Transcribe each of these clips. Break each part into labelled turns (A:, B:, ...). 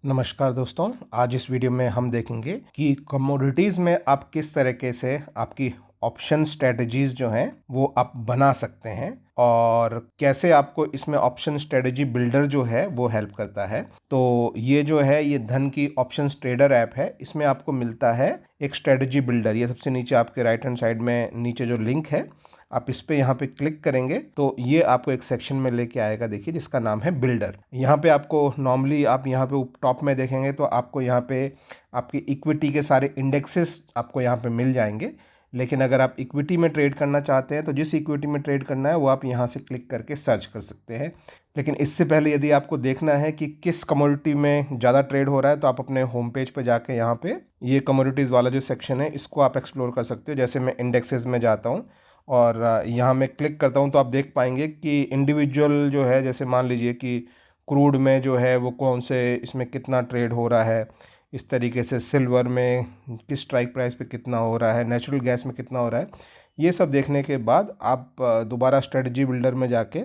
A: नमस्कार दोस्तों, आज इस वीडियो में हम देखेंगे कि कमोडिटीज़ में आप किस तरीके से आपकी ऑप्शन स्ट्रेटजीज जो हैं वो आप बना सकते हैं और कैसे आपको इसमें ऑप्शन स्ट्रेटजी बिल्डर जो है वो हेल्प करता है। तो ये जो है ये धन की ऑप्शंस ट्रेडर ऐप है, इसमें आपको मिलता है एक स्ट्रेटजी बिल्डर। ये सबसे नीचे आपके राइट हैंड साइड में नीचे जो लिंक है आप इस पे यहाँ पे क्लिक करेंगे तो ये आपको एक सेक्शन में लेके आएगा, देखिए, जिसका नाम है बिल्डर। यहाँ पे आपको नॉर्मली आप यहाँ पे टॉप में देखेंगे तो आपको यहाँ पे आपकी इक्विटी के सारे इंडेक्सेस आपको यहाँ पे मिल जाएंगे। लेकिन अगर आप इक्विटी में ट्रेड करना चाहते हैं तो जिस इक्विटी में ट्रेड करना है वो आप यहाँ से क्लिक करके सर्च कर सकते हैं। लेकिन इससे पहले यदि आपको देखना है कि किस कमोडिटी में ज़्यादा ट्रेड हो रहा है तो आप अपने होम पेज पे जाके यहाँ पे ये कमोडिटीज़ वाला जो सेक्शन है इसको आप एक्सप्लोर कर सकते हो। जैसे मैं इंडेक्सेस में जाता हूँ और यहाँ मैं क्लिक करता हूँ तो आप देख पाएंगे कि इंडिविजुअल जो है, जैसे मान लीजिए कि क्रूड में जो है वो कौन से इसमें कितना ट्रेड हो रहा है, इस तरीके से सिल्वर में किस स्ट्राइक प्राइस पे कितना हो रहा है, नेचुरल गैस में कितना हो रहा है। ये सब देखने के बाद आप दोबारा स्ट्रेटजी बिल्डर में जाके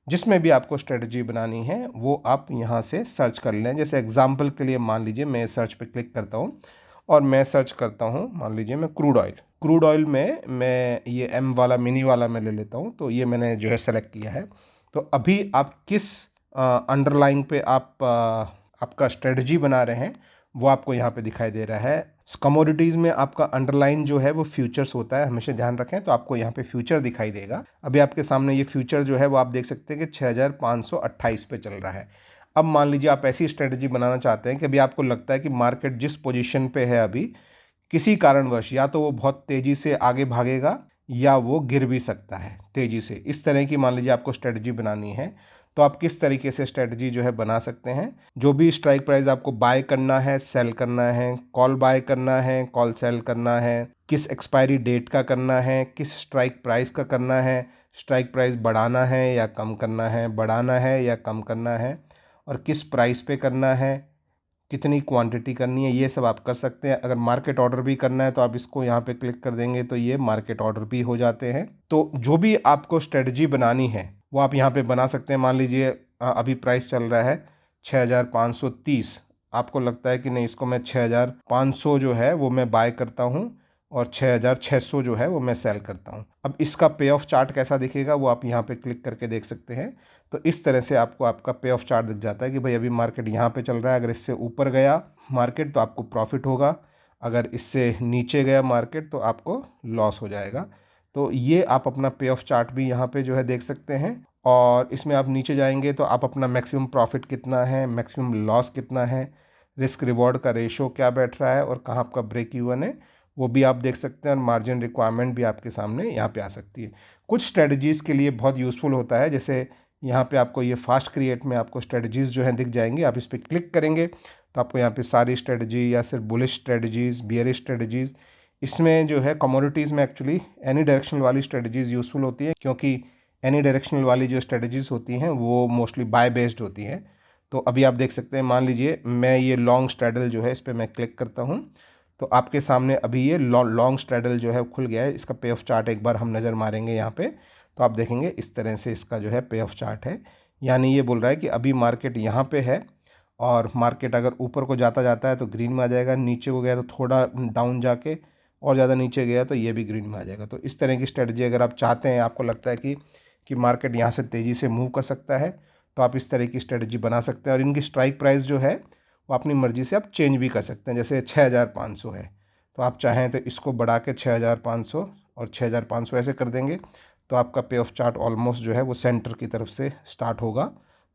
A: जिसमें भी आपको स्ट्रेटजी बनानी है वो आप यहाँ से सर्च कर लें। जैसे एग्जांपल के लिए मान लीजिए मैं सर्च पे क्लिक करता हूँ और मैं सर्च करता हूँ, मान लीजिए मैं क्रूड ऑयल में मैं ये एम वाला मिनी वाला मैं ले लेता हूँ। तो ये मैंने जो है सेलेक्ट किया है। तो अभी आप किस अंडरलाइंग पे आप आपका स्ट्रेटजी बना रहे हैं वो आपको यहाँ पे दिखाई दे रहा है। कमोडिटीज़ में आपका अंडरलाइन जो है वो फ्यूचर्स होता है, हमेशा ध्यान रखें। तो आपको यहाँ पे फ्यूचर दिखाई देगा। अभी आपके सामने ये फ्यूचर जो है वो आप देख सकते हैं कि 6528 पे चल रहा है। अब मान लीजिए आप ऐसी स्ट्रेटजी बनाना चाहते हैं कि अभी आपको लगता है कि मार्केट जिस पोजीशन पे है अभी किसी कारणवश या तो वो बहुत तेज़ी से आगे भागेगा या वो गिर भी सकता है तेज़ी से। इस तरह की मान लीजिए आपको स्ट्रेटजी बनानी है तो आप किस तरीके से स्ट्रेटजी जो है बना सकते हैं। जो भी स्ट्राइक प्राइस आपको बाय करना है, सेल करना है, कॉल बाय करना है, कॉल सेल करना है, किस एक्सपायरी डेट का करना है, किस स्ट्राइक प्राइस का करना है, स्ट्राइक प्राइस बढ़ाना है या कम करना है, बढ़ाना है या कम करना है, और किस प्राइस पे करना है, कितनी क्वांटिटी करनी है, ये सब आप कर सकते हैं। अगर मार्केट ऑर्डर भी करना है तो आप इसको यहाँ पे क्लिक कर देंगे तो ये मार्केट ऑर्डर भी हो जाते हैं। तो जो भी आपको स्ट्रेटजी बनानी है वो आप यहाँ पे बना सकते हैं। मान लीजिए अभी प्राइस चल रहा है 6530, आपको लगता है कि नहीं, इसको मैं 6500 जो है वो मैं बाय करता हूँ और 6600 जो है वो मैं सेल करता हूँ। अब इसका पे ऑफ चार्ट कैसा दिखेगा वो आप यहाँ पे क्लिक करके देख सकते हैं। तो इस तरह से आपको आपका पे ऑफ चार्ट दिख जाता है कि भाई अभी मार्केट यहाँ पे चल रहा है। अगर इससे ऊपर गया मार्केट तो आपको प्रॉफिट होगा, अगर इससे नीचे गया मार्केट तो आपको लॉस हो जाएगा। तो ये आप अपना पे ऑफ चार्ट भी यहाँ पे जो है देख सकते हैं। और इसमें आप नीचे जाएंगे तो आप अपना मैक्सिमम प्रॉफिट कितना है, मैक्सिमम लॉस कितना है, रिस्क रिवॉर्ड का रेशो क्या बैठ रहा है और कहाँ आपका ब्रेक इवन है वो भी आप देख सकते हैं। और मार्जिन रिक्वायरमेंट भी आपके सामने यहाँ पे आ सकती है। कुछ स्ट्रेटजीज़ के लिए बहुत यूज़फुल होता है, जैसे यहाँ पे आपको ये फास्ट क्रिएट में आपको स्ट्रेटजीज़ जो हैं दिख जाएंगी। आप इस पर क्लिक करेंगे तो आपको यहाँ पे सारी स्ट्रेटजी या सिर्फ बुलिश स्ट्रेटजीज़, बियरिश स्ट्रेटजीज़, इसमें जो है कमोडिटीज़ में एक्चुअली एनी डायरेक्शनल वाली स्ट्रेटजीज़ यूज़फुल होती है, क्योंकि एनी डायरेक्शनल वाली जो स्ट्रेटजीज़ होती हैं वो मोस्टली बाय बेस्ड होती हैं। तो अभी आप देख सकते हैं, मान लीजिए मैं ये लॉन्ग स्ट्रैडल जो है इस पर मैं क्लिक करता हूँ तो आपके सामने अभी ये लॉन्ग स्ट्रैडल जो है खुल गया है। इसका पे ऑफ चार्ट एक बार हम नज़र मारेंगे यहाँ पे तो आप देखेंगे इस तरह से इसका जो है पे ऑफ चार्ट है। यानी ये बोल रहा है कि अभी मार्केट यहाँ पे है और मार्केट अगर ऊपर को जाता जाता है तो ग्रीन में आ जाएगा, नीचे को गया तो थोड़ा डाउन जाके और ज़्यादा नीचे गया तो ये भी ग्रीन में आ जाएगा। तो इस तरह की स्ट्रेटजी अगर आप चाहते हैं, आपको लगता है कि मार्केट यहाँ से तेज़ी से मूव कर सकता है तो आप इस तरह की स्ट्रेटजी बना सकते हैं। और इनकी स्ट्राइक प्राइस जो है वो अपनी मर्ज़ी से आप चेंज भी कर सकते हैं। जैसे 6500 है तो आप चाहें तो इसको बढ़ा के 6500 और 6500 ऐसे कर देंगे तो आपका पे ऑफ चार्ट ऑलमोस्ट जो है वो सेंटर की तरफ से स्टार्ट होगा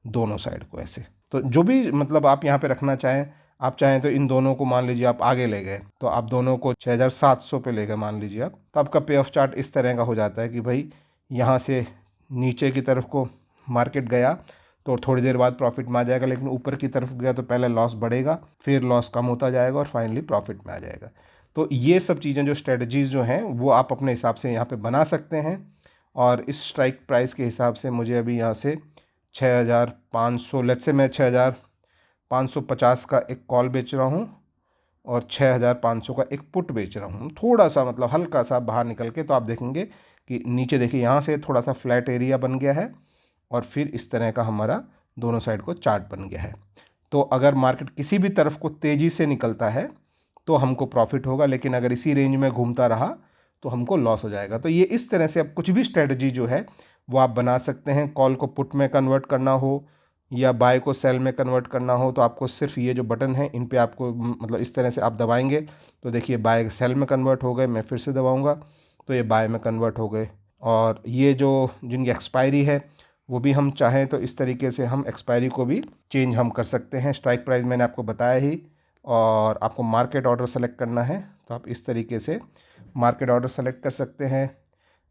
A: दोनों साइड को ऐसे। तो जो भी मतलब आप यहाँ पे रखना चाहें, आप चाहें तो इन दोनों को मान लीजिए आप आगे ले गए तो आप दोनों को 6700 पे ले गए मान लीजिए आप, तो आपका पे ऑफ चार्ट इस तरह का हो जाता है कि भाई यहाँ से नीचे की तरफ को मार्केट गया तो थोड़ी देर बाद प्रॉफिट में आ जाएगा, लेकिन ऊपर की तरफ गया तो पहले लॉस बढ़ेगा, फिर लॉस कम होता जाएगा और फाइनली प्रॉफिट में आ जाएगा। तो ये सब चीज़ें जो स्ट्रेटजीज़ जो हैं वो आप अपने हिसाब से यहाँ पे बना सकते हैं। और इस स्ट्राइक प्राइस के हिसाब से मुझे अभी यहाँ से 6500, लेट्स से मैं 6550 का एक कॉल बेच रहा हूँ और 6500 का एक पुट बेच रहा हूँ। थोड़ा सा मतलब हल्का सा बाहर निकल के तो आप देखेंगे कि नीचे देखिए यहाँ से थोड़ा सा फ्लैट एरिया बन गया है और फिर इस तरह का हमारा दोनों साइड को चार्ट बन गया है। तो अगर मार्केट किसी भी तरफ को तेज़ी से निकलता है तो हमको प्रॉफिट होगा, लेकिन अगर इसी रेंज में घूमता रहा तो हमको लॉस हो जाएगा। तो ये इस तरह से अब कुछ भी स्ट्रेटजी जो है वो आप बना सकते हैं। कॉल को पुट में कन्वर्ट करना हो या बाय को सेल में कन्वर्ट करना हो तो आपको सिर्फ ये जो बटन है इन पे आपको मतलब इस तरह से आप दबाएंगे तो देखिए बाय सेल में कन्वर्ट हो गए। मैं फिर से दबाऊंगा तो ये बाय में कन्वर्ट हो गए। और ये जो जिनकी एक्सपायरी है वो भी हम चाहें तो इस तरीके से हम एक्सपायरी को भी चेंज हम कर सकते हैं। स्ट्राइक प्राइस मैंने आपको बताया ही। और आपको मार्केट ऑर्डर सेलेक्ट करना है तो आप इस तरीके से मार्केट ऑर्डर सेलेक्ट कर सकते हैं।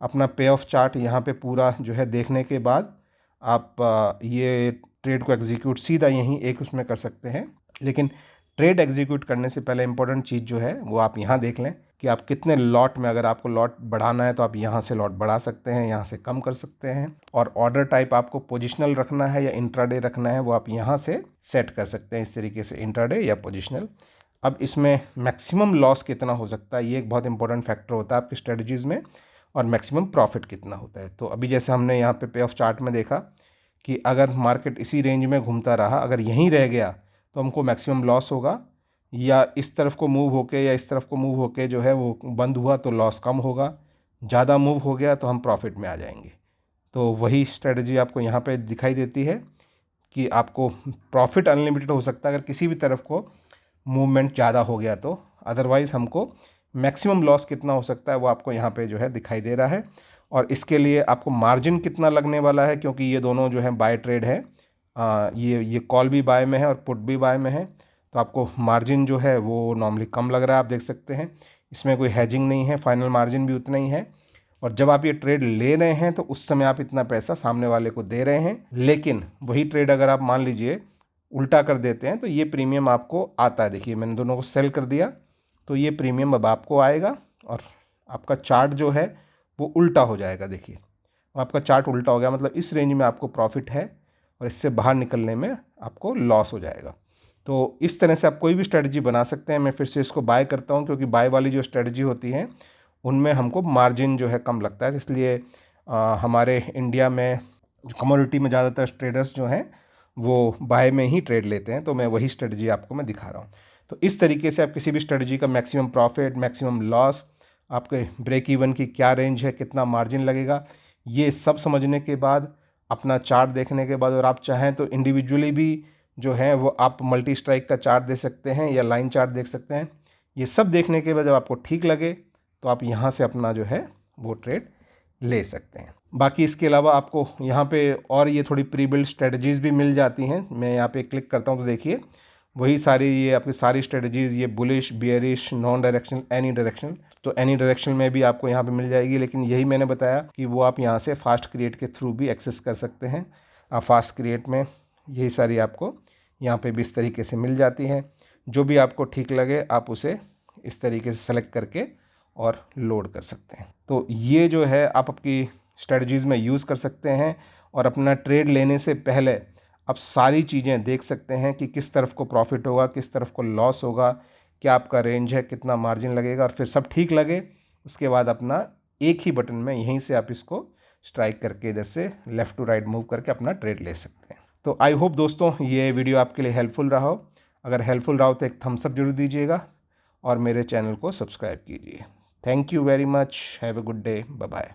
A: अपना पे ऑफ चार्ट यहाँ पे पूरा जो है देखने के बाद आप ये ट्रेड को एग्जीक्यूट सीधा यहीं एक उसमें कर सकते हैं। लेकिन ट्रेड एग्जीक्यूट करने से पहले इंपॉर्टेंट चीज़ जो है वो आप यहाँ देख लें कि आप कितने लॉट में, अगर आपको लॉट बढ़ाना है तो आप यहाँ से लॉट बढ़ा सकते हैं, यहाँ से कम कर सकते हैं। और ऑर्डर टाइप आपको पोजिशनल रखना है या इंट्राडे रखना है वो आप यहाँ से सेट कर सकते हैं इस तरीके से, इंट्राडे या पोजिशनल। अब इसमें मैक्सिमम लॉस कितना हो सकता है ये एक बहुत इंपॉर्टेंट फैक्टर होता है आपकी स्ट्रेटजीज़ में, और मैक्सिमम प्रॉफिट कितना होता है। तो अभी जैसे हमने यहाँ पे ऑफ चार्ट में देखा कि अगर मार्केट इसी रेंज में घूमता रहा, अगर यहीं रह गया तो हमको मैक्सिमम लॉस होगा, या इस तरफ को मूव होके या इस तरफ को मूव होके जो है वो बंद हुआ तो लॉस कम होगा, ज़्यादा मूव हो गया तो हम प्रॉफिट में आ जाएंगे। तो वही स्ट्रेटजी आपको यहाँ पे दिखाई देती है कि आपको प्रॉफिट अनलिमिटेड हो सकता है अगर किसी भी तरफ को मूवमेंट ज़्यादा हो गया तो, अदरवाइज़ हमको मैक्सिमम लॉस कितना हो सकता है वो आपको यहाँ पे जो है दिखाई दे रहा है। और इसके लिए आपको मार्जिन कितना लगने वाला है, क्योंकि ये दोनों जो है बाय ट्रेड है, ये कॉल भी बाय में है और पुट भी बाय में है, तो आपको मार्जिन जो है वो नॉर्मली कम लग रहा है। आप देख सकते हैं इसमें कोई हैजिंग नहीं है, फाइनल मार्जिन भी उतना ही है। और जब आप ये ट्रेड ले रहे हैं तो उस समय आप इतना पैसा सामने वाले को दे रहे हैं, लेकिन वही ट्रेड अगर आप मान लीजिए उल्टा कर देते हैं तो ये प्रीमियम आपको आता है। देखिए मैंने दोनों को सेल कर दिया तो ये प्रीमियम अब आपको आएगा और आपका चार्ट जो है वो उल्टा हो जाएगा। देखिए आपका चार्ट उल्टा हो गया, मतलब इस रेंज में आपको प्रॉफिट है और इससे बाहर निकलने में आपको लॉस हो जाएगा। तो इस तरह से आप कोई भी स्ट्रेटजी बना सकते हैं। मैं फिर से इसको बाय करता हूं क्योंकि बाय वाली जो स्ट्रेटजी होती है उनमें हमको मार्जिन जो है कम लगता है, इसलिए हमारे इंडिया में कमोडिटी में ज़्यादातर ट्रेडर्स जो हैं वो बाय में ही ट्रेड लेते हैं। तो मैं वही स्ट्रेटजी आपको मैं दिखा रहा हूँ। तो इस तरीके से आप किसी भी स्ट्रेटजी का मैक्सिमम प्रॉफिट, मैक्सिमम लॉस, आपके ब्रेक इवन की क्या रेंज है, कितना मार्जिन लगेगा, ये सब समझने के बाद, अपना चार्ट देखने के बाद, और आप चाहें तो इंडिविजुअली भी जो है वो आप मल्टी स्ट्राइक का चार्ट दे सकते हैं या लाइन चार्ट देख सकते हैं। ये सब देखने के बाद जब आपको ठीक लगे तो आप यहाँ से अपना जो है वो ट्रेड ले सकते हैं। बाकी इसके अलावा आपको यहाँ पे और ये थोड़ी प्री बिल्ड स्ट्रेटजीज़ भी मिल जाती हैं। मैं यहाँ पे क्लिक करता हूँ तो देखिए वही सारी ये आपकी सारी स्ट्रेटजीज़, ये bullish, bearish, non directional, any directional, तो एनी डायरेक्शनल में भी आपको यहाँ पे मिल जाएगी। लेकिन यही मैंने बताया कि वो आप यहाँ से फास्ट क्रिएट के थ्रू भी एक्सेस कर सकते हैं। आप फास्ट क्रिएट में यही सारी आपको यहाँ पे भी इस तरीके से मिल जाती हैं। जो भी आपको ठीक लगे आप उसे इस तरीके से सेलेक्ट करके और लोड कर सकते हैं। तो ये जो है आप आपकी स्ट्रेटजीज़ में यूज़ कर सकते हैं और अपना ट्रेड लेने से पहले आप सारी चीज़ें देख सकते हैं कि किस तरफ को प्रॉफिट होगा, किस तरफ को लॉस होगा, क्या आपका रेंज है, कितना मार्जिन लगेगा, और फिर सब ठीक लगे उसके बाद अपना एक ही बटन में यहीं से आप इसको स्ट्राइक करके इधर से लेफ़्ट टू राइट मूव करके अपना ट्रेड ले सकते हैं। तो आई होप दोस्तों ये वीडियो आपके लिए हेल्पफुल रहा हो। अगर हेल्पफुल रहा हो तो एक थम्स अप जरूर दीजिएगा और मेरे चैनल को सब्सक्राइब कीजिए। Thank you very much. Have a good day. Bye bye.